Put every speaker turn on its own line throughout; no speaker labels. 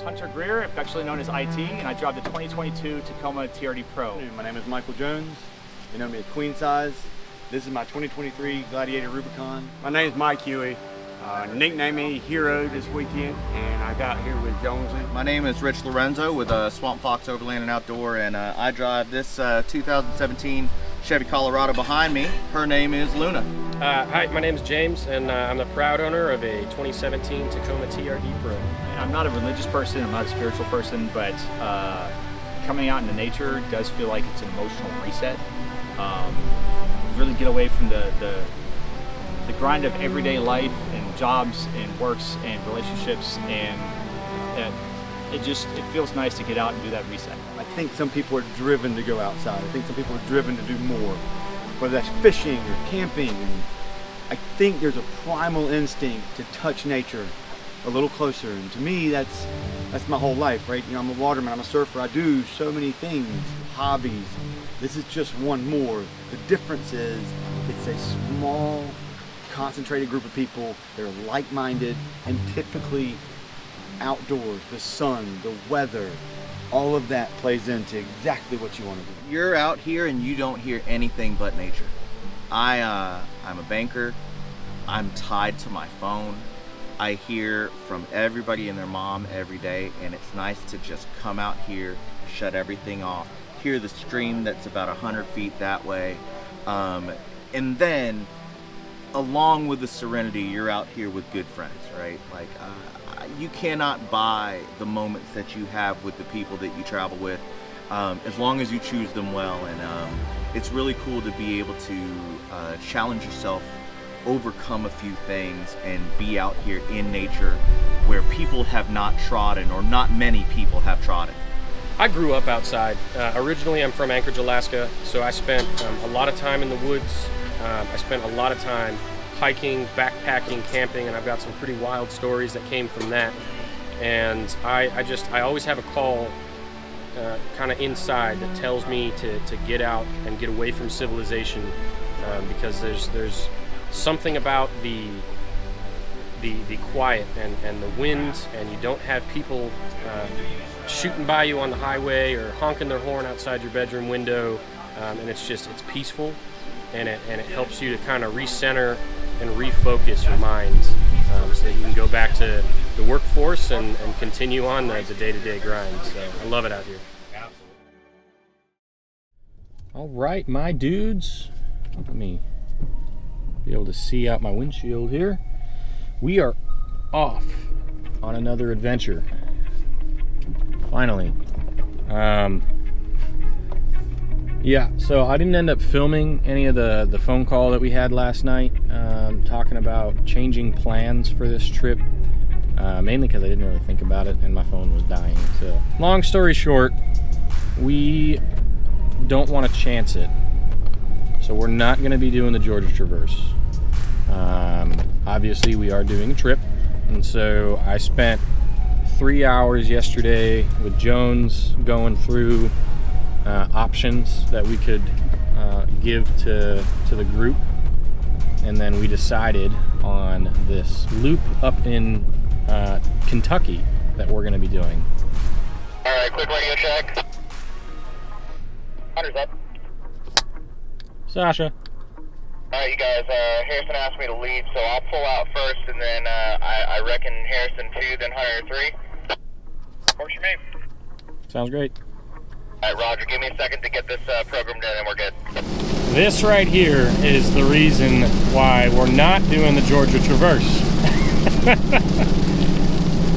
Hunter Greer, affectionately known as IT, and I drive the 2022 Tacoma TRD Pro.
My name is Michael Jones. You know me as Queen Size. This is my 2023 Gladiator Rubicon. My name is Mike Huey. Nicknamed me Hero this weekend, and I got here with Jonesy.
My name is Rich Lorenzo with Swamp Fox Overland and Outdoor, and I drive this 2017 Chevy Colorado behind me. Her name is Luna.
Hi, my name is James, and I'm the proud owner of a 2017 Tacoma TRD Pro.
I'm not a religious person, I'm not a spiritual person, but coming out into nature does feel like it's an emotional reset. Really get away from the grind of everyday life and jobs and works and relationships, and it feels nice to get out and do that reset.
I think some people are driven to go outside. I think some people are driven to do more, whether that's fishing or camping. And I think there's a primal instinct to touch nature a little closer, and to me that's my whole life, right? You know, I'm a waterman, I'm a surfer, I do so many things, hobbies. This is just one more. The difference is it's a small, concentrated group of people that are like-minded and typically outdoors. The sun, the weather, all of that plays into exactly what you want to do.
You're out here and you don't hear anything but nature. I'm a banker. I'm tied to my phone. I hear from everybody and their mom every day, and it's nice to just come out here, shut everything off, hear the stream that's about 100 feet that way, and then along with the serenity, you're out here with good friends, right? Like, you cannot buy the moments that you have with the people that you travel with, as long as you choose them well. And it's really cool to be able to challenge yourself, overcome a few things, and be out here in nature where people have not trodden, or not many people have trodden.
I grew up outside. Originally, I'm from Anchorage, Alaska, so I spent a lot of time in the woods. I spent a lot of time hiking, backpacking, camping, and I've got some pretty wild stories that came from that. And I always have a call kind of inside that tells me to get out and get away from civilization, because there's something about the quiet and the wind, and you don't have people shooting by you on the highway or honking their horn outside your bedroom window, and it's peaceful, and it helps you to kind of recenter and refocus your mind, so that you can go back to the workforce and continue on the day-to-day grind. So I love it out here. All right, my dudes, let me be able to see out my windshield here. We are off on another adventure. Finally. Yeah, so I didn't end up filming any of the phone call that we had last night, talking about changing plans for this trip, mainly because I didn't really think about it and my phone was dying. So long story short, we don't want to chance it. So we're not going to be doing the Georgia Traverse. Obviously we are doing a trip, and so I spent 3 hours yesterday with Jones going through options that we could give to the group, and then we decided on this loop up in Kentucky that we're going to be doing.
All right, quick radio check. Hunter's up.
Sasha.
All right, you guys, Harrison asked me to lead, so I'll pull out first, and then I reckon Harrison 2, then Hunter 3. Works for me.
Sounds great.
All right, Roger, give me a second to get this programmed in, and we're good.
This right here is the reason why we're not doing the Georgia Traverse.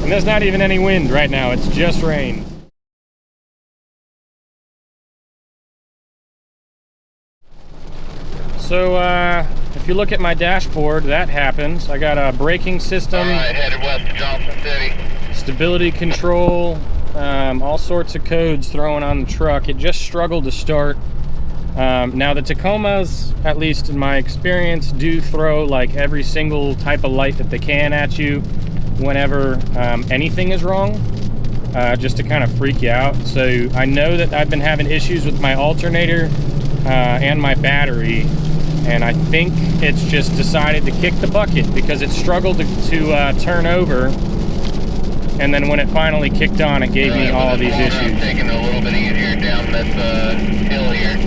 And there's not even any wind right now, it's just rain. So if you look at my dashboard, that happens. I got a braking system.
All right, headed west to Johnson City.
Stability control, all sorts of codes thrown on the truck. It just struggled to start. Now the Tacomas, at least in my experience, do throw like every single type of light that they can at you whenever anything is wrong, just to kind of freak you out. So I know that I've been having issues with my alternator and my battery, and I think it's just decided to kick the bucket because it struggled to turn over And then when it finally kicked on, it gave me all of these issues.
Taking it a little bit easier down this hill here.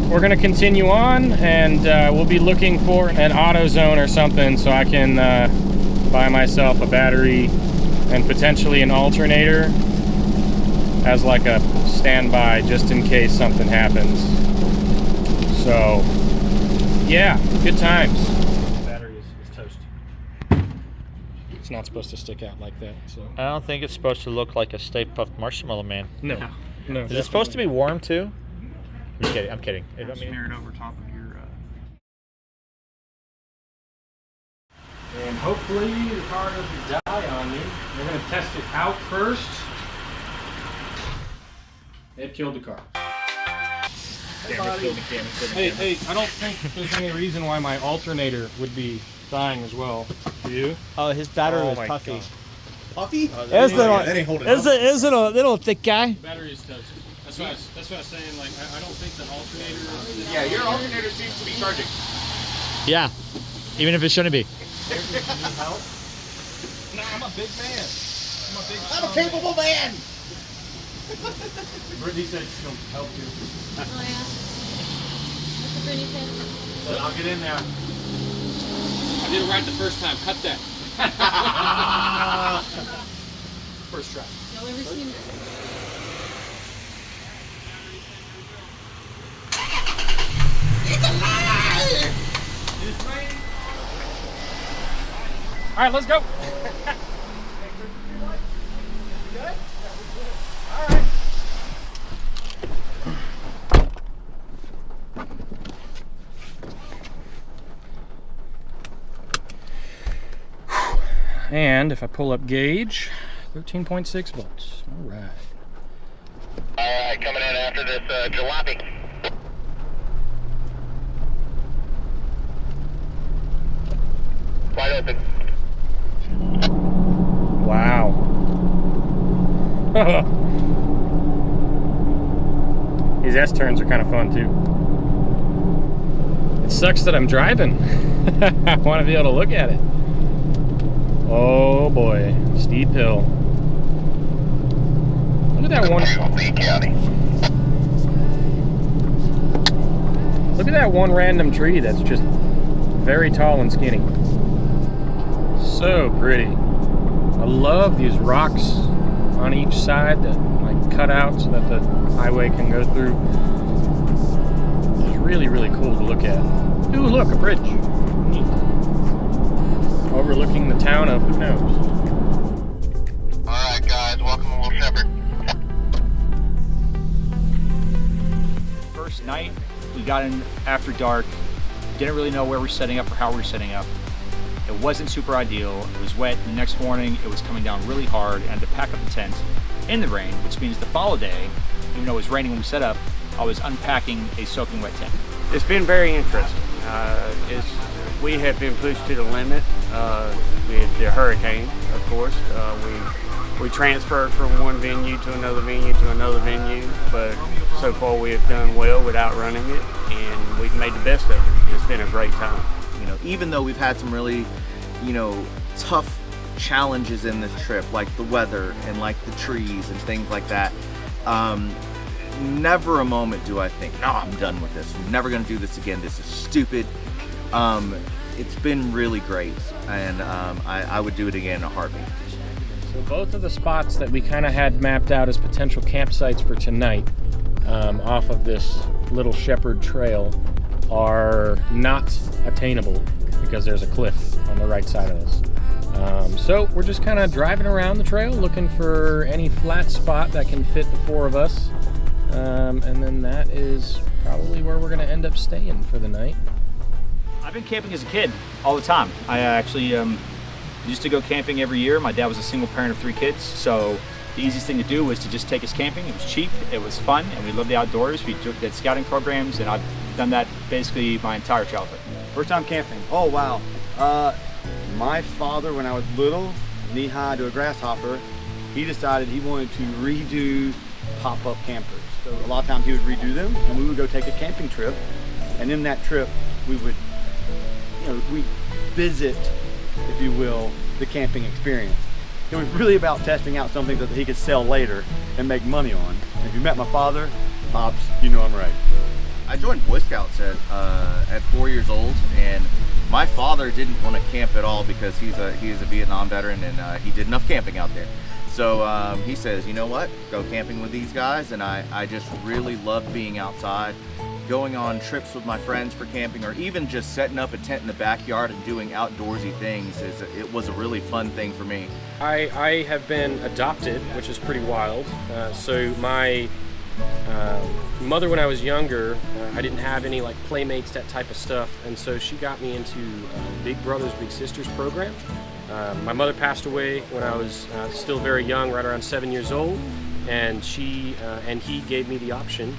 We're gonna continue on, and we'll be looking for an AutoZone or something so I can buy myself a battery and potentially an alternator as like a standby just in case something happens. So yeah, good times. The battery is toast. It's not supposed to stick out like that, so.
I don't think it's supposed to look like a Stay Puft Marshmallow Man.
No.
Is it supposed to be warm too? I'm kidding. I'm kidding. I mean,
Smear it over top of your.
And hopefully the car doesn't die on me. We're gonna test it out first. It killed the car. Hey, I don't think there's any reason why my alternator would be dying as well. Do you?
Oh, his battery was puffy.
Puffy?
It's a little thick guy.
The battery is toast. That's what I was saying. Like, I don't think the alternator is.
Yeah, your alternator seems to be charging.
Yeah, even if it shouldn't be.
Help? No, I'm a big man.
I'm a capable man!
Brittany said she'll help you.
Oh yeah. What's the Brittany said?
So I'll get in there.
I did it right the first time. Cut that.
First try.
Y'all ever seen?
All right, let's go. And if I pull up gauge, 13.6 volts. All right.
Alright, coming in after this jalopy. Wide open.
Wow. These S-turns are kind of fun too. It sucks that I'm driving. I want to be able to look at it. Oh boy, steep hill. Look at that one. Look at that one random tree that's just very tall and skinny. So pretty. I love these rocks on each side that like cut out so that the highway can go through. It's really, really cool to look at. Ooh, look, a bridge. Neat. Overlooking the town of who knows.
Alright guys, welcome to Little Shepherd.
First night, we got in after dark. Didn't really know where we're setting up or how we're setting up. It wasn't super ideal. It was wet. The next morning, it was coming down really hard, and I had to pack up the tent in the rain, which means the follow day, even though it was raining when we set up, I was unpacking a soaking wet tent.
It's been very interesting. We have been pushed to the limit with the hurricane, of course. We transferred from one venue to another venue to another venue, but so far we have done well without running it, and we've made the best of it. It's been a great time.
You know, even though we've had some really, you know, tough challenges in this trip, like the weather and like the trees and things like that, never a moment do I think, no, I'm done with this. I'm never gonna do this again. This is stupid. It's been really great, and I would do it again in a heartbeat.
So both of the spots that we kind of had mapped out as potential campsites for tonight off of this Little Shepherd Trail are not attainable because there's a cliff on the right side of us. So we're just kind of driving around the trail looking for any flat spot that can fit the four of us. And then that is probably where we're going to end up staying for the night.
I've been camping as a kid all the time. I actually used to go camping every year. My dad was a single parent of 3 kids, so the easiest thing to do was to just take us camping. It was cheap, it was fun, and we loved the outdoors. We did scouting programs, and I've done that basically my entire childhood.
First time camping. Oh wow. My father, when I was little, knee-high to a grasshopper, he decided he wanted to redo pop-up campers. So a lot of times he would redo them, and we would go take a camping trip. And in that trip, we would, we visit, if you will, the camping experience. It was really about testing out something that he could sell later and make money on. If you met my father, Pops, you know I'm right.
I joined Boy Scouts at 4 years old, and my father didn't want to camp at all because he is a Vietnam veteran, and he did enough camping out there. So he says, you know what, go camping with these guys, and I just really love being outside, going on trips with my friends for camping, or even just setting up a tent in the backyard and doing outdoorsy things. It was a really fun thing for me.
I have been adopted, which is pretty wild. So my mother, when I was younger, I didn't have any like playmates, that type of stuff, and so she got me into Big Brothers Big Sisters program. My mother passed away when I was still very young, right around 7 years old, and she and he gave me the option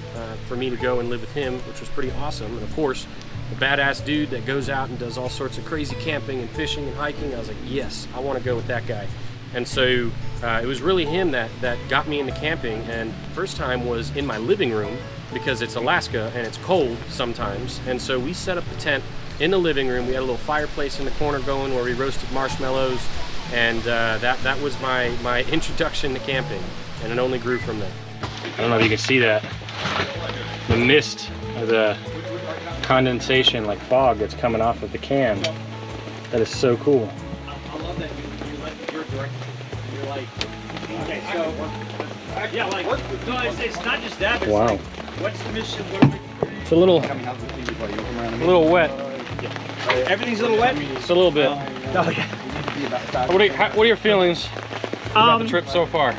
for me to go and live with him, which was pretty awesome. And of course, a badass dude that goes out and does all sorts of crazy camping and fishing and hiking, I was like, yes, I want to go with that guy. And so it was really him that got me into camping, and the first time was in my living room because it's Alaska and it's cold sometimes, and so we set up the tent in the living room. We had a little fireplace in the corner going where we roasted marshmallows, and that was my introduction to camping, and it only grew from there. I don't know if you can see that. The mist of the condensation, like fog, that's coming off of the can. That is so cool.
I love that you're directing. You're like, okay, so yeah, like no, it's not just that. It's
Wow.
Like, what's the mission? What are we?
It's a little wet.
Everything's a little wet.
Just a little bit. What are your feelings about the trip so far?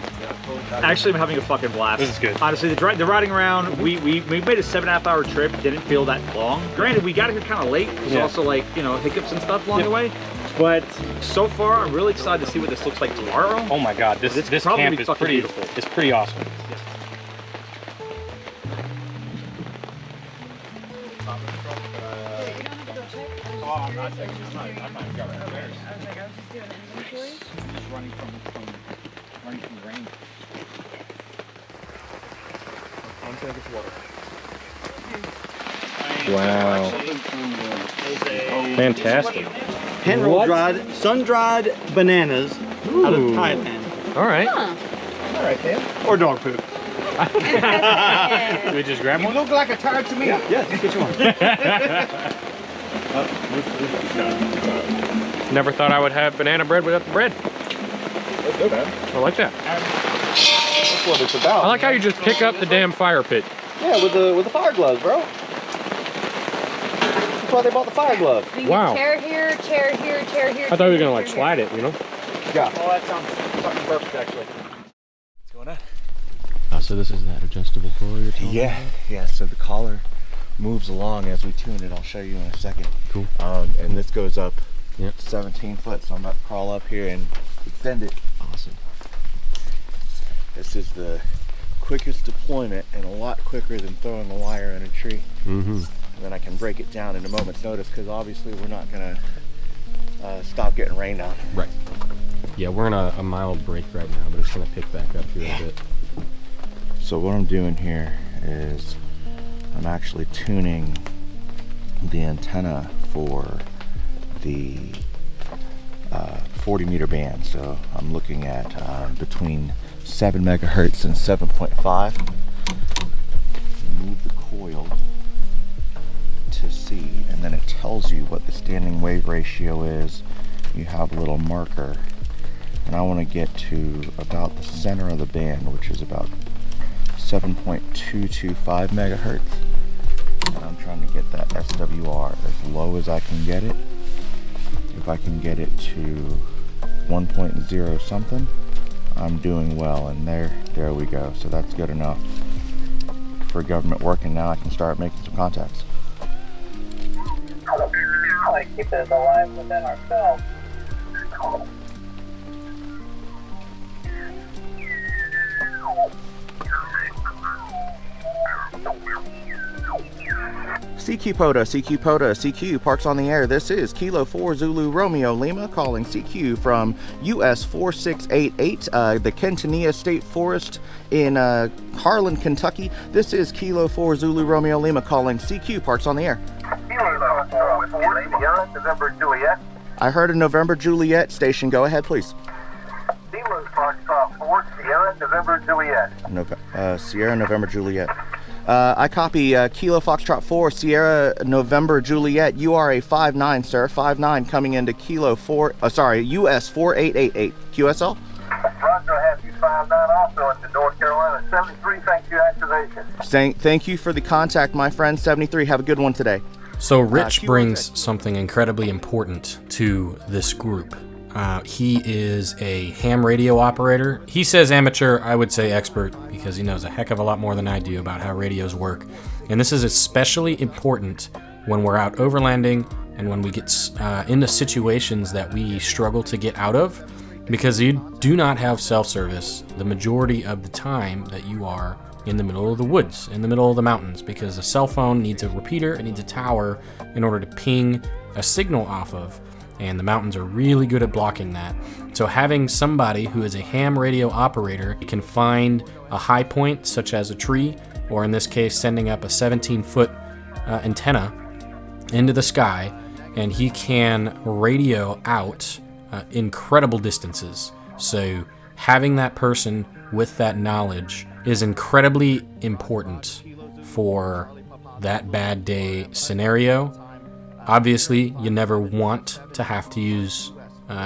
Actually, I'm having a fucking blast.
This is good.
Honestly, the riding around, we made a 7.5-hour trip. Didn't feel that long. Granted, we got here kind of late. There's also like, you know, hiccups and stuff along the way. But so far, I'm really excited to see what this looks like tomorrow.
Oh my God, this camp is pretty beautiful. It's pretty awesome.
I'm not saying it's not. I'm not got right there.
I was just doing inventory.
Just running from the rain.
Wow. Fantastic.
Hand-rolled dried, sun-dried bananas out of Thailand.
All right.
Huh.
All right, then.
Or dog poop.
Do we just grab one?
You look like a turd to me.
Yes, get you one.
Never thought I would have banana bread without the bread.
Let's go, man.
I like that.
That's what it's about.
I like how you just pick up the damn fire pit.
Yeah, with the fire gloves, bro. That's why they bought the fire gloves.
Wow.
Chair here, chair here, chair here.
I thought you were gonna like slide it, you know?
Yeah.
Oh, that sounds fucking perfect, actually. What's going on?
So this is that adjustable puller you're talking about?
Yeah. So the collar moves along as we tune it. I'll show you in a second.
Cool.
And this goes up
Yep.
17 foot, so I'm about to crawl up here and extend it.
Awesome.
This is the quickest deployment and a lot quicker than throwing a wire in a tree.
Mm-hmm.
And then I can break it down in a moment's notice because obviously we're not gonna stop getting rain down.
Right. Yeah, we're in a mild break right now, but it's gonna pick back up here a bit.
So what I'm doing here is I'm actually tuning the antenna for the 40 meter band. So I'm looking at between 7 megahertz and 7.5. Move the coil to see, and then it tells you what the standing wave ratio is. You have a little marker, and I want to get to about the center of the band, which is about 7.225 megahertz. And I'm trying to get that SWR as low as I can get it. If I can get it to 1.0 something, I'm doing well, and there we go. So that's good enough for government work, and now I can start making some contacts.
I like to keep this alive within ourselves.
CQ POTA, CQ POTA, CQ Parks on the Air. This is Kilo 4 Zulu Romeo Lima calling CQ from US 4688, the Kentanea State Forest in Harlan, Kentucky. This is Kilo 4 Zulu Romeo Lima calling CQ Parks on the Air.
Kilo 4 with November Juliet.
I heard a November Juliet station. Go ahead, please.
Kilo Foxtrot 4, Sierra, November, Juliet.
Sierra, November, Juliet. I copy Kilo Foxtrot 4, Sierra, November, Juliet. You are a 5-9, sir. 5-9 coming into Kilo 4, US 4888. QSL?
Roger, I have you 5-9 also into North Carolina. 73, thank you, activation.
Thank you for the contact, my friend. 73, have a good one today.
So Rich brings something incredibly important to this group. He is a ham radio operator. He says amateur, I would say expert, because he knows a heck of a lot more than I do about how radios work. And this is especially important when we're out overlanding and when we get into situations that we struggle to get out of, because you do not have self-service the majority of the time that you are in the middle of the woods, in the middle of the mountains, because a cell phone needs a repeater, it needs a tower in order to ping a signal off of, and the mountains are really good at blocking that. So having somebody who is a ham radio operator can find a high point, such as a tree, or in this case, sending up a 17-foot antenna into the sky, and he can radio out incredible distances. So having that person with that knowledge is incredibly important for that bad day scenario. Obviously, you never want to have to use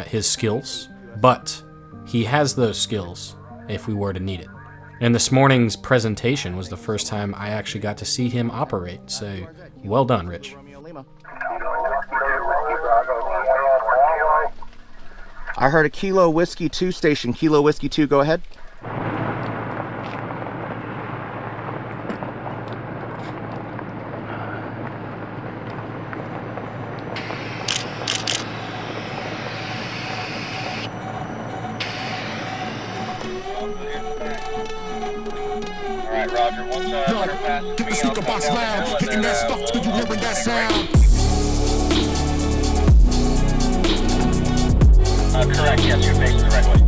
his skills, but he has those skills if we were to need it. And this morning's presentation was the first time I actually got to see him operate, so well done, Rich.
I heard a Kilo Whiskey 2 station. Kilo Whiskey 2, go ahead.
Alright, Roger, once Hunter passes
Get the
me,
speaker box loud, getting that stuff till you hearing that sound.
Correct, yes, you're facing the right way.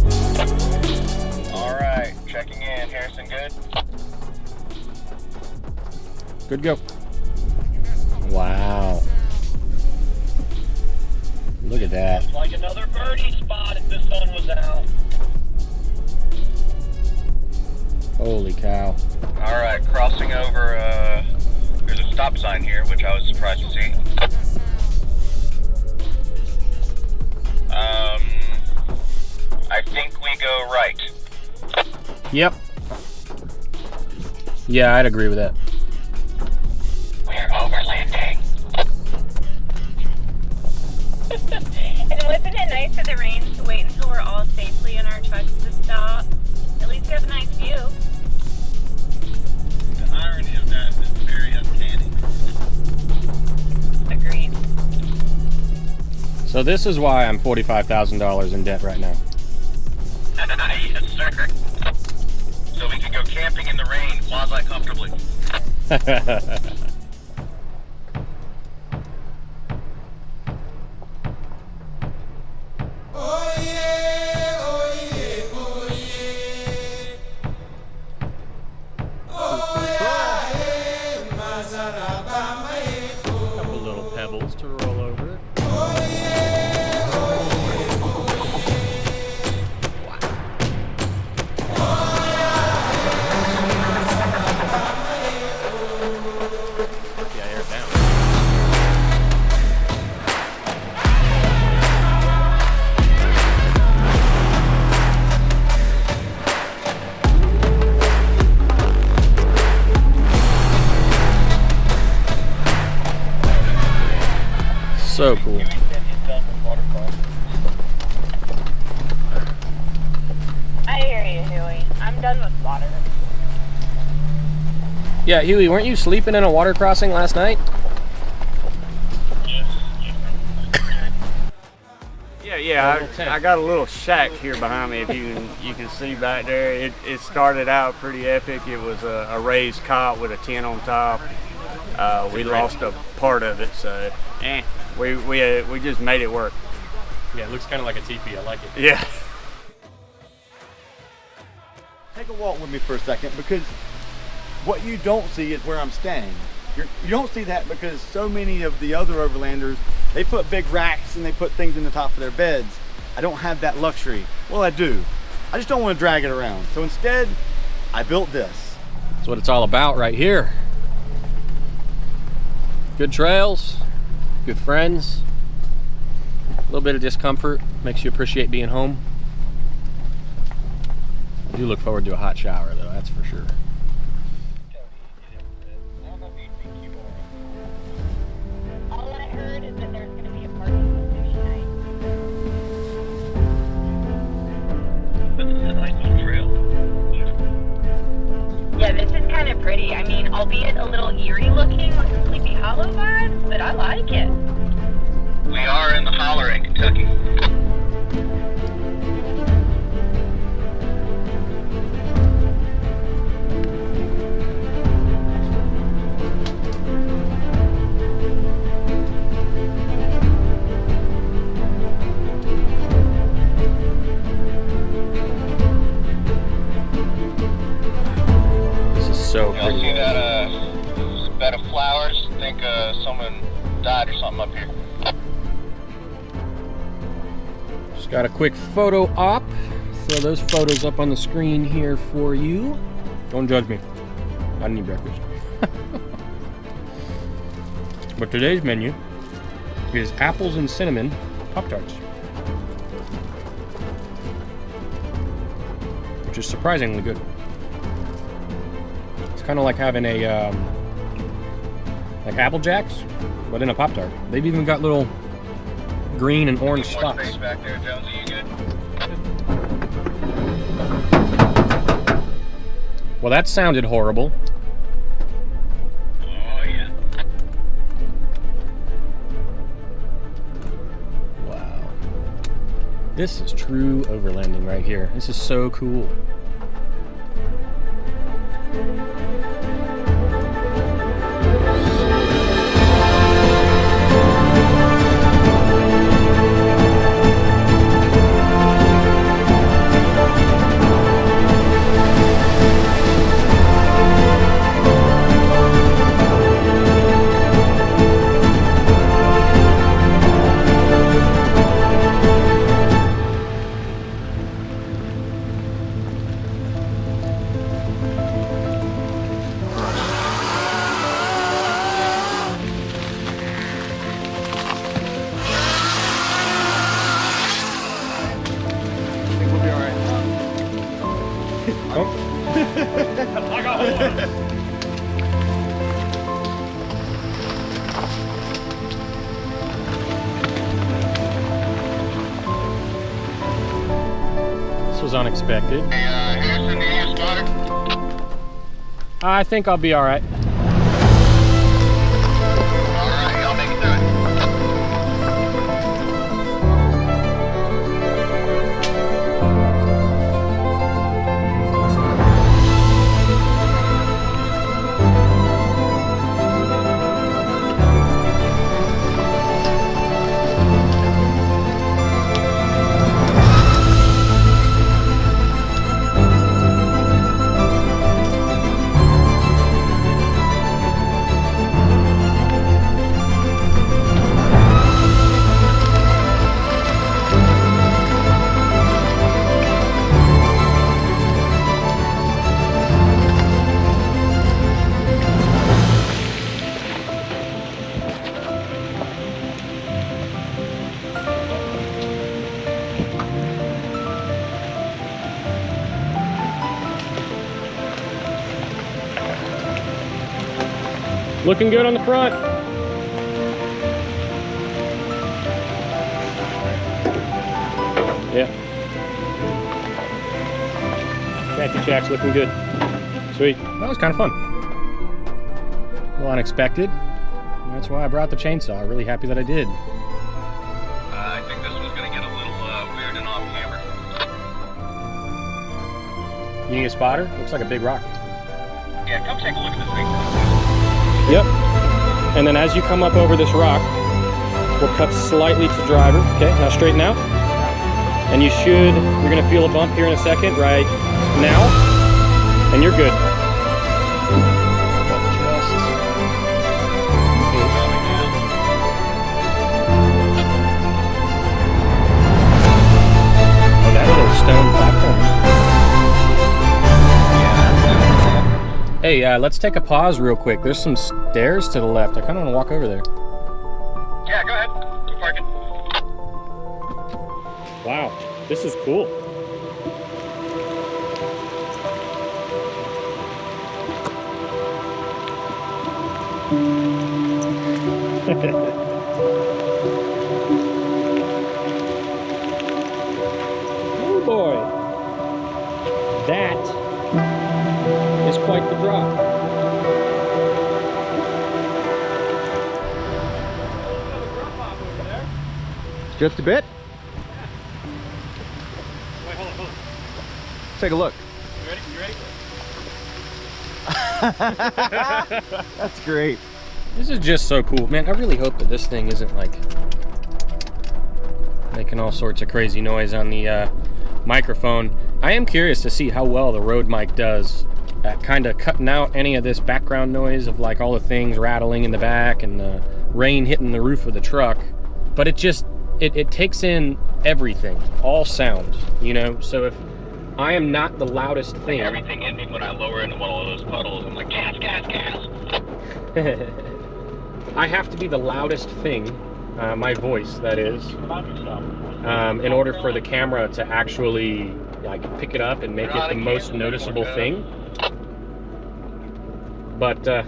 Alright, checking in. Harrison, good?
Good go. Wow. Look at that.
Looks like another birdie spot if the sun was out.
Holy cow.
Alright, crossing over, there's a stop sign here, which I was surprised to see. I think we go right.
Yep. Yeah, I'd agree with that.
We're overlanding.
And wasn't it nice for the rain to wait until we're all safely in our trucks to stop? At least we have a nice view.
The irony of that is very uncanny.
Agreed.
So this is why I'm $45,000 in debt right now.
Yes, sir. So we can go camping in the rain, quasi-comfortably.
Couple little pebbles to roll over. So cool.
I hear you, Huey. I'm done with water.
Yeah, Huey, weren't you sleeping in a water crossing last night?
Yeah, I got a little shack here behind me. If you can see back there, it started out pretty epic. It was a raised cot with a tent on top. We lost a part of it, so we just made it work.
Yeah, it looks kind of like a teepee. I like it.
Yeah.
Take a walk with me for a second, because what you don't see is where I'm staying. You don't see that because so many of the other overlanders, they put big racks and they put things in the top of their beds. I don't have that luxury. Well, I do, I just don't want to drag it around. So instead, I built this.
That's what it's all about right here. Good trails, good friends, a little bit of discomfort, makes you appreciate being home. I do look forward to a hot shower though, that's for sure.
All I heard is that there's going to be a party with sushi night.
This is a nice little trail.
Yeah, this is kind of pretty. I mean, albeit a little eerie looking with some Sleepy Hollow vibes, but I like it.
We are in the holler in Kentucky.
So
Y'all see that bed of flowers? I think someone died or something up here.
Just got a quick photo op. Throw those photos up on the screen here for you. Don't judge me. I didn't eat breakfast. But today's menu is apples and cinnamon Pop-Tarts, which is surprisingly good. It's kind of like having a like Apple Jacks, but in a Pop-Tart. They've even got little green and orange spots.
Space back there, Jonesy, you good?
Well, that sounded horrible.
Oh yeah.
Wow. This is true overlanding right here. This is so cool. This was unexpected.
Hey, Harrison, do you need a spotter?
I think I'll be all right.
Alright, y'all make it through it.
Looking good on the front. Yeah. Shanty Shack's looking good. Sweet. That was kind of fun. A little unexpected. That's why I brought the chainsaw. Really happy that I did.
I think this one's gonna get a little weird and off camera.
You need a spotter? Looks like a big rock.
Yeah, come take a look at this thing.
Yep. And then as you come up over this rock, we'll cut slightly to driver. Okay, now straighten out. And you're gonna feel a bump here in a second, right now. And you're good. That little stone platform. Hey, let's take a pause real quick. There's some stairs to the left. I kind of want to walk over there.
Yeah, go ahead. Go park it.
Wow, this is cool. Oh boy, that is quite the drop.
Just a bit.
Wait, hold on.
Take a look.
You ready?
That's great.
This is just so cool. Man, I really hope that this thing isn't like making all sorts of crazy noise on the microphone. I am curious to see how well the Rode mic does at kind of cutting out any of this background noise of like all the things rattling in the back and the rain hitting the roof of the truck. But it just, it takes in everything, all sounds, you know? So if I am not the loudest thing.
Everything in me when I lower into one of those puddles, I'm like, gas, gas, gas.
I have to be the loudest thing, my voice, that is, in order for the camera to actually like pick it up and make it the most noticeable thing. But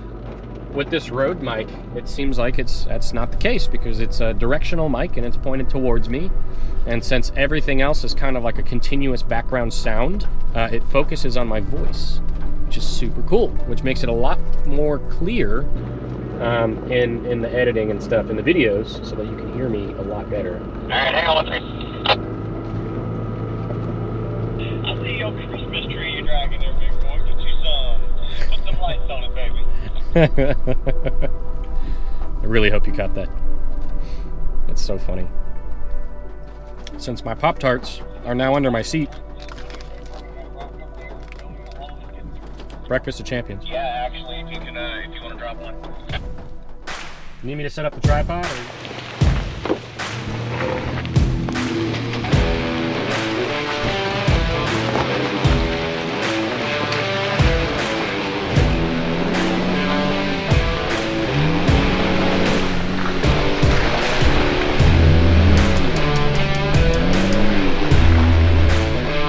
with this Rode mic, it seems like that's not the case, because it's a directional mic and it's pointed towards me. And since everything else is kind of like a continuous background sound, it focuses on my voice, which is super cool, which makes it a lot more clear in the editing and stuff, in the videos, so that you can hear me a lot better.
All right, hang on one second. I see your Christmas tree you're dragging there, big boy. Get you some. Put some lights on it, baby.
I really hope you caught that. That's so funny. Since my Pop-Tarts are now under my seat. Breakfast of Champions.
Yeah, actually, if you want to drop one.
You need me to set up the tripod? Or?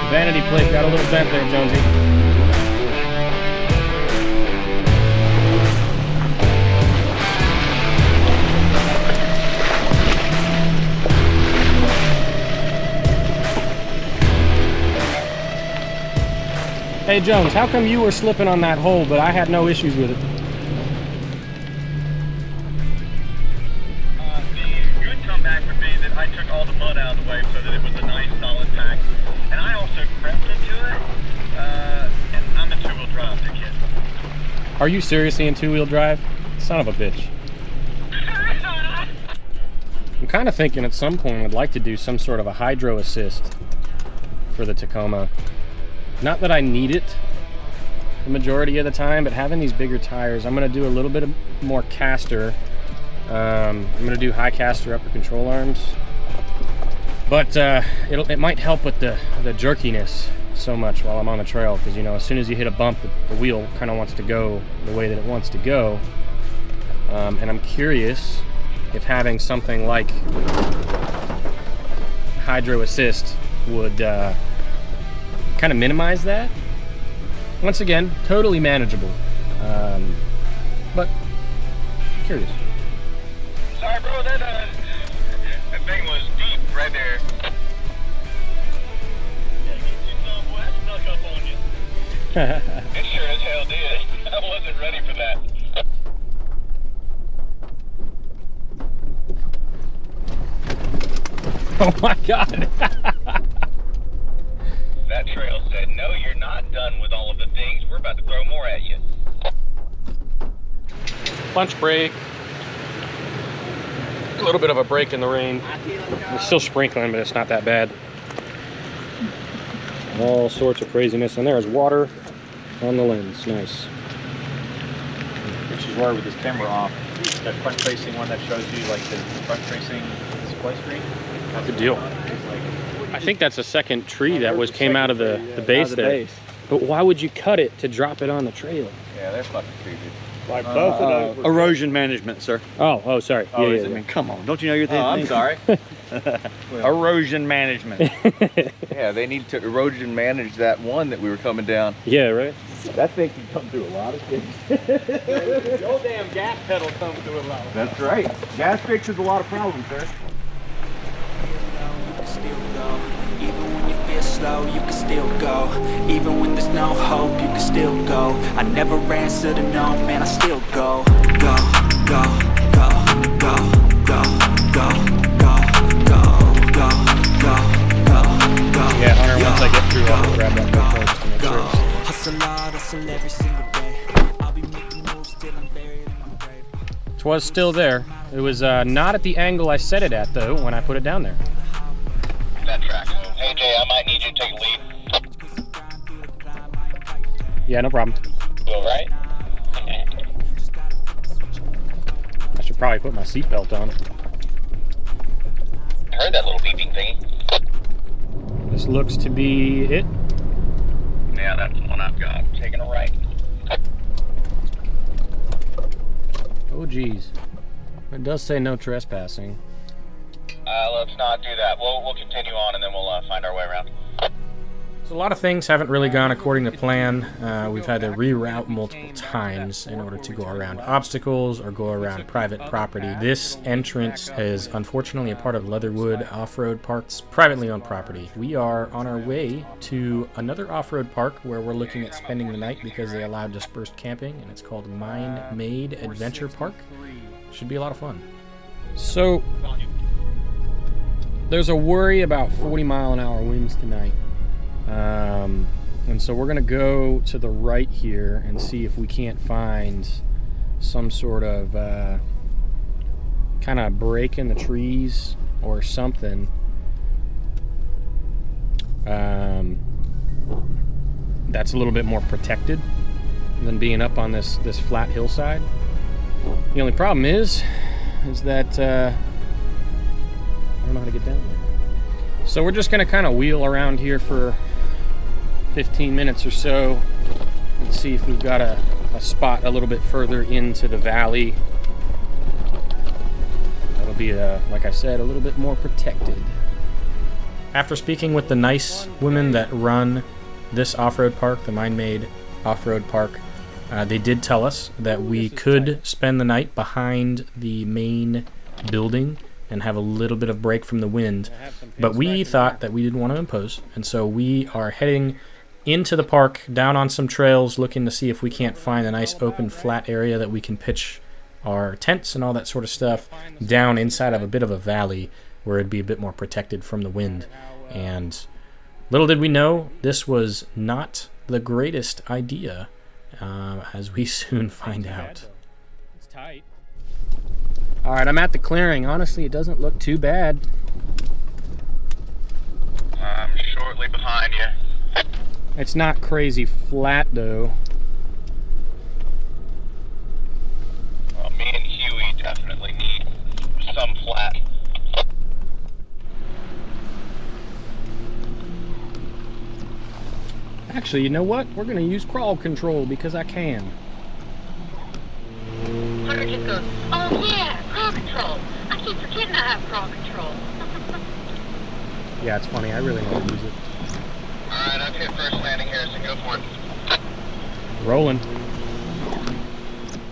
Vanity plate got a little bent there, Jonesy. Hey Jones, how come you were slipping on that hole, but I had no issues with it?
The good comeback would be that I took all the mud out of the way so that it was a nice solid pack. And I also crept into it, and I'm in two-wheel drive, the kid.
Are you seriously in two-wheel drive? Son of a bitch. I'm kind of thinking at some point I'd like to do some sort of a hydro assist for the Tacoma. Not that I need it the majority of the time, but having these bigger tires, I'm going to do a little bit more caster. I'm going to do high caster upper control arms. But it might help with the jerkiness so much while I'm on the trail, because, you know, as soon as you hit a bump, the wheel kind of wants to go the way that it wants to go. And I'm curious if having something like hydro assist would kind of minimize that. Once again, totally manageable, but curious.
Sorry, bro, that thing was deep right there. Yeah, get you some, boy. That snuck up on you. It sure as hell did. I wasn't ready for that.
Oh my God.
That trail said, no, you're not done with all of the things. We're about to throw more at you.
Lunch break. A little bit of a break in the rain. It's still sprinkling, but it's not that bad. All sorts of craziness. And there's water on the lens. Nice.
Which is why with this camera off, that front facing one that shows you like the front facing display screen.
Good deal. I think that's a second tree that came out of the base there. But why would you cut it to drop it on the trail?
Yeah, they're fucking creepy.
Like both of those. Erosion management, sir.
Oh, sorry.
Oh, I mean, come on. Don't you know your thing?
Oh, I'm sorry.
Erosion management.
Yeah, they need to erosion manage that one that we were coming down.
Yeah, right.
That thing can come through a lot of things.
The old damn gas pedal comes through a lot.
That's right. Gas fixes a lot of problems, sir.
Even when you feel slow, you can still go. Even when there's no hope, you can still go. I never answer to no, man, I still go. Go, go, go, go, go, go, go, go, go, go, go, go.
Yeah, Hunter, once I get through, I'll grab that before just to make sure.
Hustle hard, hustle every single day. I'll be making moves till I'm buried in my grave.
It was still there. It was not at the angle I set it at, though, when I put it down there.
That track. Hey Jay, I might need you to take a lead.
Yeah, no problem.
You alright?
I should probably put my seatbelt on.
I heard that little beeping thing.
This looks to be it.
Yeah, that's the one I've got. Taking a right.
Oh, geez. It does say no trespassing.
Let's not do that. We'll continue on and then we'll find our way around.
So a lot of things haven't really gone according to plan. We've had to reroute multiple times in order to go around obstacles or go around private property. This entrance is unfortunately a part of Leatherwood Off-Road Park's privately owned property. We are on our way to another off-road park where we're looking at spending the night because they allow dispersed camping, and it's called Mine Made Adventure Park. Should be a lot of fun. So there's a worry about 40-mile-an-hour winds tonight. And so we're gonna go to the right here and see if we can't find some sort of kind of break in the trees or something that's a little bit more protected than being up on this flat hillside. The only problem is that I don't know how to get down there. So we're just gonna kind of wheel around here for 15 minutes or so and see if we've got a spot a little bit further into the valley. That'll be, like I said, a little bit more protected. After speaking with the nice women that run this off-road park, the Mine Made Off-Road Park, they did tell us that we could spend the night behind the main building and have a little bit of break from the wind, but we thought that we didn't want to impose, and so we are heading into the park, down on some trails, looking to see if we can't find a nice open flat area that we can pitch our tents and all that sort of stuff down inside of a bit of a valley where it'd be a bit more protected from the wind. And little did we know, this was not the greatest idea, as we soon find out. It's tight. All right, I'm at the clearing. Honestly, it doesn't look too bad.
I'm shortly behind you.
It's not crazy flat, though.
Well, me and Huey definitely need some flat.
Actually, you know what? We're going to use crawl control because I can.
Hunter just goes, oh yeah, crawl control. I keep forgetting I have crawl control.
Yeah, it's funny. I really want to use it.
Alright, I've hit first landing here, so go for it.
Rolling.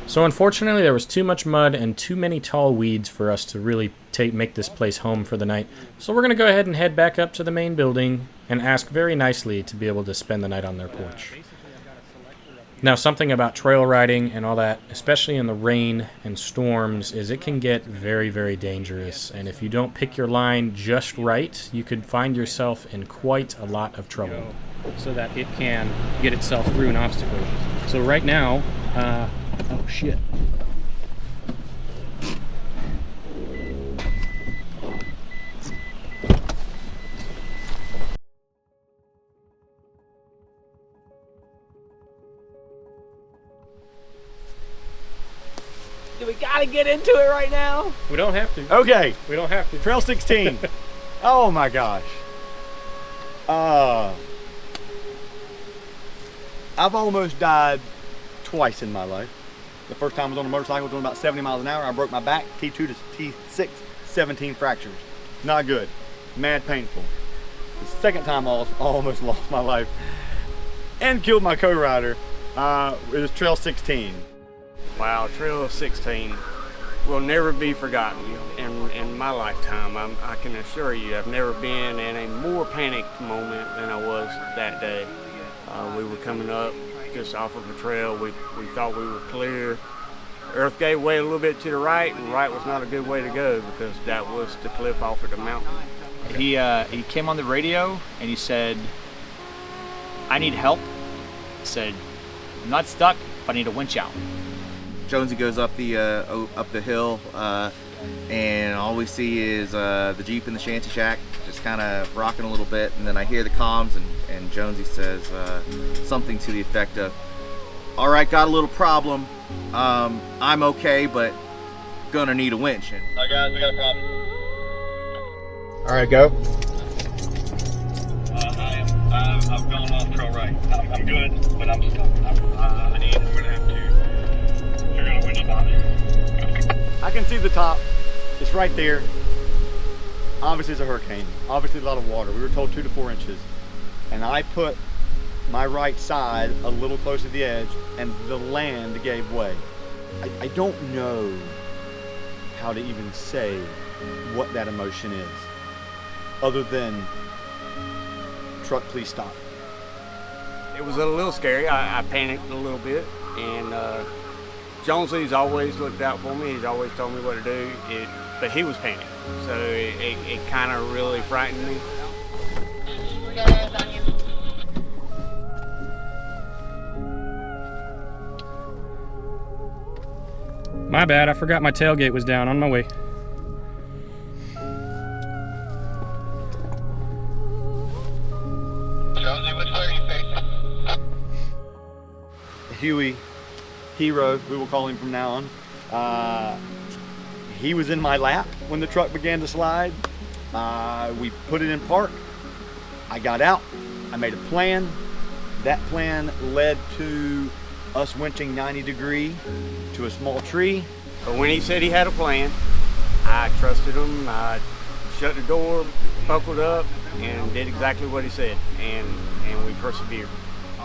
So unfortunately, there was too much mud and too many tall weeds for us to really make this place home for the night. So we're going to go ahead and head back up to the main building and ask very nicely to be able to spend the night on their porch. Now, something about trail riding and all that, especially in the rain and storms, is it can get very, very dangerous. And if you don't pick your line just right, you could find yourself in quite a lot of trouble. So that it can get itself through an obstacle. So right now, oh shit.
Do we gotta get into it right now?
We don't have to.
Okay.
We don't have to.
Trail 16. Oh my gosh. I've almost died twice in my life. The first time I was on a motorcycle doing about 70 miles an hour. I broke my back, T2 to T6, 17 fractures. Not good, mad painful. The second time I almost lost my life and killed my co-rider. It was Trail 16.
Wow, Trail 16 will never be forgotten in my lifetime. I can assure you, I've never been in a more panicked moment than I was that day. We were coming up just off of a trail. We thought we were clear. Earth gave way a little bit to the right, and right was not a good way to go because that was the cliff off of the mountain.
He came on the radio and he said, "I need help." He said, "I'm not stuck, but I need a winch out."
Jonesy goes up the hill, and all we see is the Jeep and the shanty shack just kind of rocking a little bit, and then I hear the comms, and Jonesy says something to the effect of, "All right, got a little problem. I'm okay, but gonna need a winch." And,
Hi guys, we got a problem.
All right, go.
I've gone off trail right. I'm good, but I'm stuck. I'm gonna have to figure out a winch spot.
I can see the top. It's right there. Obviously it's a hurricane. Obviously a lot of water. We were told 2 to 4 inches. And I put my right side a little close to the edge and the land gave way. I don't know how to even say what that emotion is, other than, truck, please stop.
It was a little scary. I panicked a little bit, and Jonesy's always looked out for me. He's always told me what to do, but he was panicked, so it kind of really frightened me.
We got eyes on you.
My bad, I forgot my tailgate was down. On my way.
Jonesy, which way are you facing?
Huey, Hero, we will call him from now on. He was in my lap when the truck began to slide. We put it in park. I got out. I made a plan. That plan led to us winching 90 degree to a small tree.
But when he said he had a plan, I trusted him. I shut the door, buckled up, and did exactly what he said, and we persevered.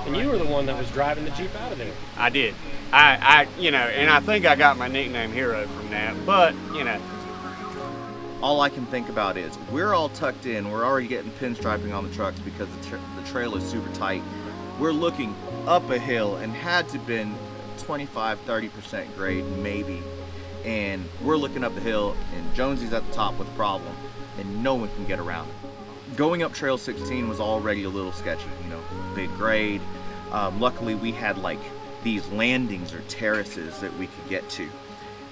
And you were the one that was driving the Jeep out of there.
I did. I and I think I got my nickname Hero from that, but,
all I can think about is we're all tucked in. We're already getting pinstriping on the trucks because the trail is super tight. We're looking up a hill and had to been 25-30% grade maybe, and we're looking up the hill and Jonesy's at the top with a problem and no one can get around it. Going up Trail 16 was already a little sketchy, big grade. Luckily we had like these landings or terraces that we could get to,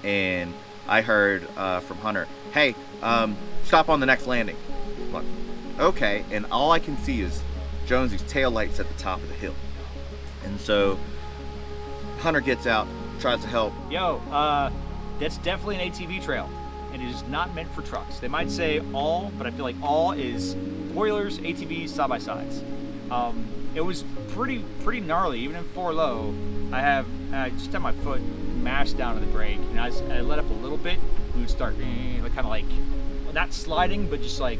and I heard from Hunter, "Hey, stop on the next landing." I'm like, okay, and all I can see is Jonesy's taillights at the top of the hill. And so Hunter gets out, tries to help.
Yo, that's definitely an ATV trail, and it is not meant for trucks. They might say all, but I feel like all is four-wheelers, ATVs, side-by-sides. It was pretty gnarly, even in 4 low. I just had my foot mashed down to the brake, and I let up a little bit. We would start kind of like, not sliding, but just like,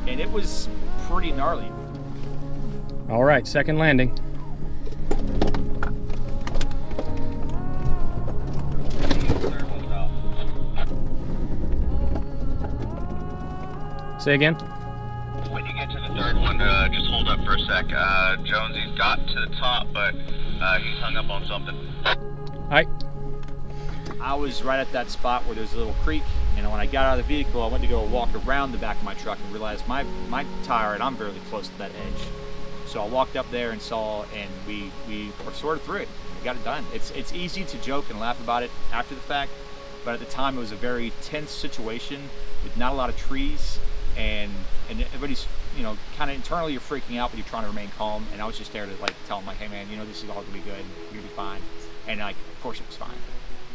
and it was pretty gnarly.
All right, second landing. Say again?
When you get to the third one, just hold up for a sec. Jonesy's got to the top, but he's hung up on something.
Hi.
I was right at that spot where there's a little creek, and when I got out of the vehicle, I went to go walk around the back of my truck and realized my tire, and I'm fairly close to that edge. So I walked up there and saw, and we sorted through it. We got it done. It's easy to joke and laugh about it after the fact, but at the time it was a very tense situation with not a lot of trees, and everybody's, kind of internally you're freaking out, but you're trying to remain calm. And I was just there to tell them hey man, this is all gonna be good. You're gonna be fine. And of course it was fine.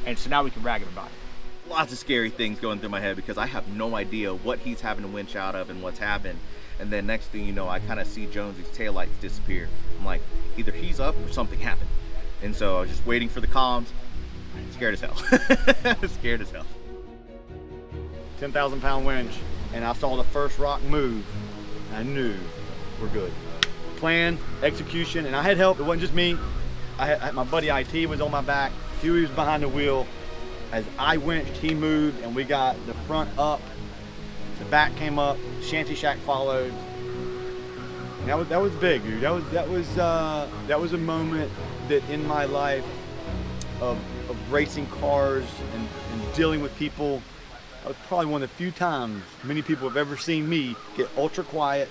And so now we can brag about it.
Lots of scary things going through my head because I have no idea what he's having to winch out of and what's happened. And then next thing you know, I kind of see Jonesy's taillights disappear. I'm like, either he's up or something happened. And so I was just waiting for the comms. Scared as hell. Scared as hell.
10,000 pound winch, and I saw the first rock move. I knew we're good. Plan, execution, and I had help. It wasn't just me. I had my buddy IT was on my back. He was behind the wheel. As I winched, he moved, and we got the front up. The back came up. Shanty Shack followed. And that was big, dude. That was a moment that in my life of racing cars and dealing with people. That was probably one of the few times many people have ever seen me get ultra quiet,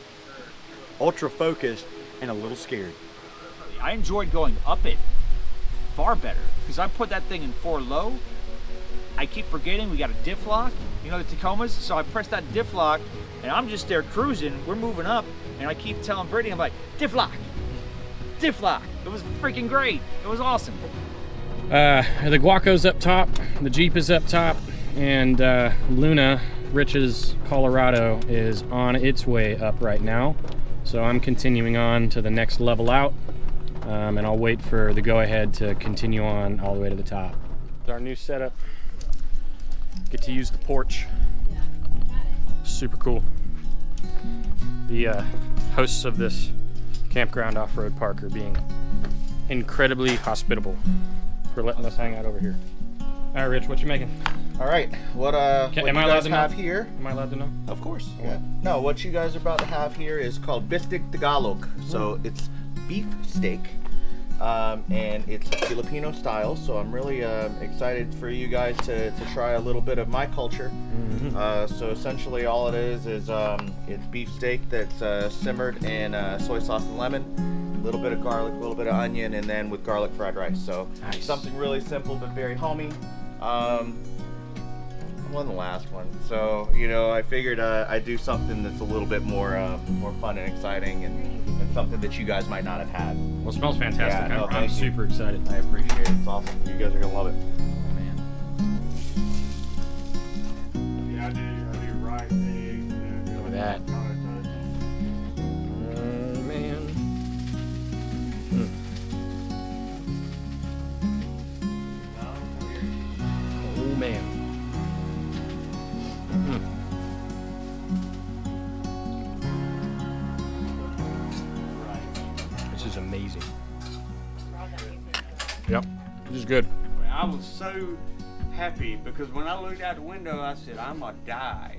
ultra focused, and a little scared.
I enjoyed going up it far better because I put that thing in 4 low. I keep forgetting we got a diff lock, you know, the Tacomas. So I press that diff lock and I'm just there cruising. We're moving up and I keep telling Brittany, I'm like, diff lock, diff lock. It was freaking great. It was awesome.
The Guaco's up top, the Jeep is up top, and Luna, Rich's Colorado, is on its way up right now. So I'm continuing on to the next level out, and I'll wait for the go-ahead to continue on all the way to the top. Our new setup. Get to use the porch. Super cool. The hosts of this campground off-road park are being incredibly hospitable for letting us hang out over here. All right, Rich, what you making?
All right, what you guys have here?
Am I allowed to know?
Of course. Yeah. No, what you guys are about to have here is called Bistic Tagalog. So it's beef steak, and it's Filipino style. So I'm really excited for you guys to try a little bit of my culture. So essentially all it is it's beef steak that's simmered in soy sauce and lemon. A little bit of garlic, a little bit of onion, and then with garlic fried rice. So
nice.
Something really simple but very homey. I won the last one, so you know I figured I'd do something that's a little bit more fun and exciting, and something that you guys might not have had.
Well, it smells fantastic.
Yeah,
I'm super excited.
I appreciate it. It's awesome. You guys are gonna love it.
Yeah, I do right eggs.
Look at that. Man. Oh man. This is amazing. Yep, this is good.
I was so happy because when I looked out the window, I said, "I'm gonna die."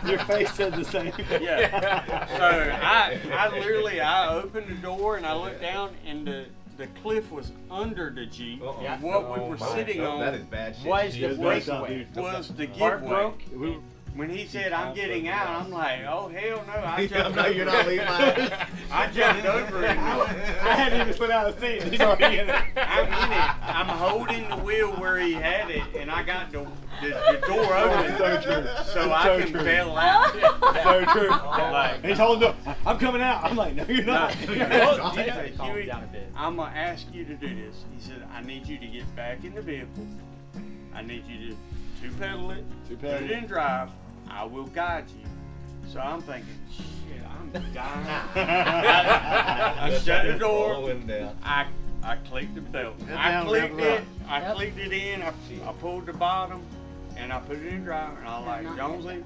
Your face said the same.
Yeah. So I literally opened the door and I looked down and the cliff was under the Jeep.
Yeah.
What we were sitting on
that is bad shit.
Was the breakaway.
was the
Heart
giveaway.
broke.
When he said, "I'm getting out," I'm like, "Oh hell no!" I
Yeah,
jumped
no,
over.
you're not leaving my house.
I jumped over it.
I hadn't even put out a seat. He's already in it.
I'm in it. I'm holding the wheel where he had it, and I got the door open.
So true.
So I
So
can
true.
bail out.
So true.
Like,
And he's holding up. I'm coming out. I'm like, no, you're not.
Well, you know,
Calm
Huey,
down a bit.
I'm gonna ask you to do this. He said, "I need you to get back in the vehicle. I need you to two-pedal it, put it in drive. I will guide you." So I'm thinking, shit, I'm dying. I shut the door. I clicked the belt. I clicked it in. I pulled the bottom, and I put it in drive. And I'm like, Jonesy,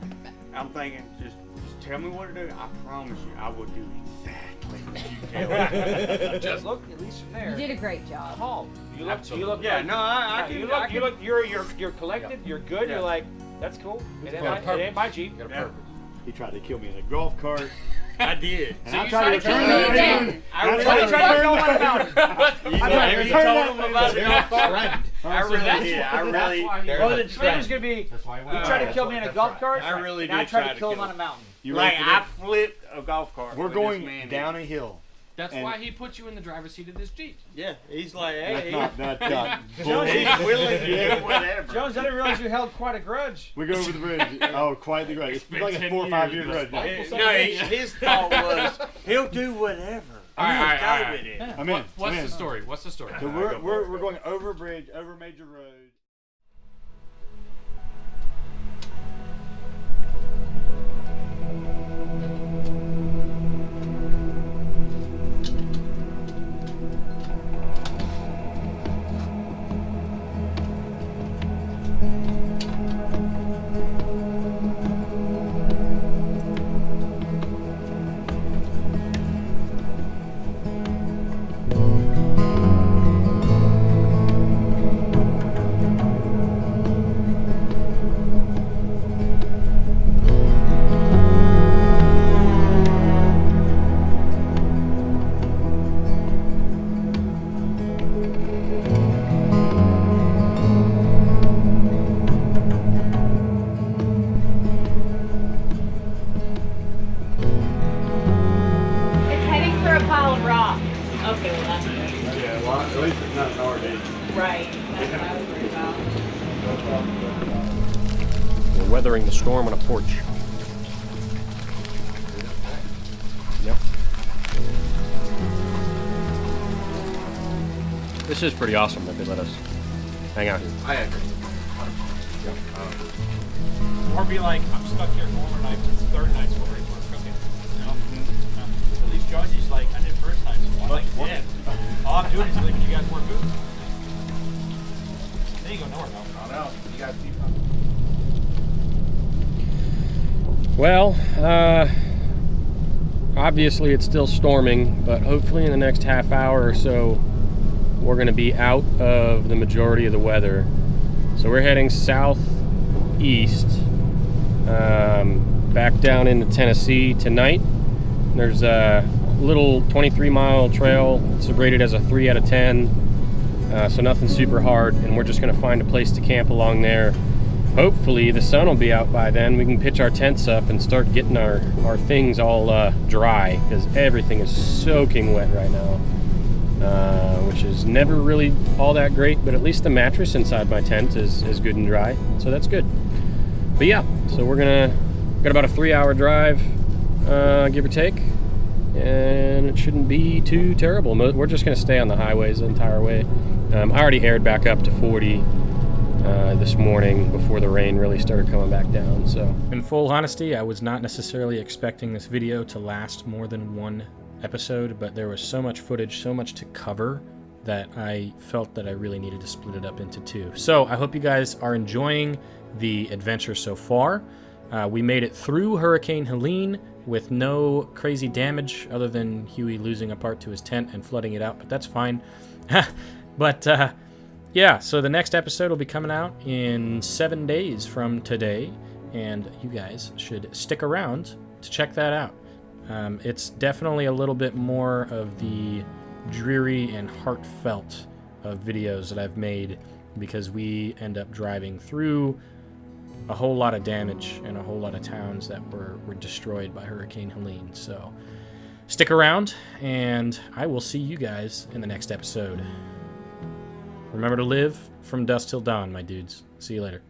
I'm thinking, just tell me what to do. I promise you, I will do exactly what you tell me.
Just look, at least from there.
You did a great job.
Calm. You look.
Yeah,
like,
no, I can.
You look. You're collected. You're good.
Yeah.
You're like, that's cool. It ain't my Jeep.
Yeah.
He tried to kill me in a golf cart.
I did.
And I tried to return
kill
that.
me.
I really
tried to
tried.
go on about it.
You told him about the golf cart. I really did. I really.
Well, the train was gonna be. You tried to kill me in a golf cart.
I really
and I
did
tried
try
to
to
kill him
kill
on a mountain.
You
Like
ready for
I
this?
flipped a golf cart.
We're
with
going
this man
down
in.
a hill.
That's
And-
why he put you in the driver's seat of this Jeep.
Yeah, he's like, hey,
That's not
he's
bullshit.
willing to do whatever.
Jones, I didn't realize you held quite a grudge.
We go over the bridge. Oh, quite the grudge. It's like a 4 or 5 year grudge.
No, his thought was he'll do whatever.
All right.
Go with it.
I'm in.
What's
I'm in.
the story? What's the story?
So we're going over a bridge, over a major road.
Right. That's what I was worried about.
We're weathering the storm on a porch. Yep. This is pretty awesome that they let us hang out here.
I agree.
Or be like, I'm stuck here for one more night. It's the third night, so we're cooking. You know? At least Josie's like, I did first time, so I'm like, yeah. All I'm doing is leaving you guys more food. They ain't going nowhere though.
I know. You guys keep
Well, obviously it's still storming, but hopefully in the next half hour or so, we're going to be out of the majority of the weather. So we're heading southeast, back down into Tennessee tonight. There's a little 23-mile trail. It's rated as a 3 out of 10, so nothing super hard, and we're just going to find a place to camp along there. Hopefully the sun will be out by then. We can pitch our tents up and start getting our things all dry, because everything is soaking wet right now, which is never really all that great, but at least the mattress inside my tent is good and dry, so that's good. But yeah, so we're got about a 3-hour drive, give or take, and it shouldn't be too terrible. We're just going to stay on the highways the entire way. I already aired back up to 40 this morning before the rain really started coming back down. So, in full honesty, I was not necessarily expecting this video to last more than one episode, but there was so much footage, so much to cover, that I felt that I really needed to split it up into 2. So I hope you guys are enjoying the adventure so far. We made it through Hurricane Helene with no crazy damage other than Huey losing a part to his tent and flooding it out, but that's fine. But yeah, so the next episode will be coming out in 7 days from today, and you guys should stick around to check that out. It's definitely a little bit more of the dreary and heartfelt of videos that I've made, because we end up driving through a whole lot of damage and a whole lot of towns that were destroyed by Hurricane Helene. So stick around, and I will see you guys in the next episode. Remember to live from dusk till dawn, my dudes. See you later.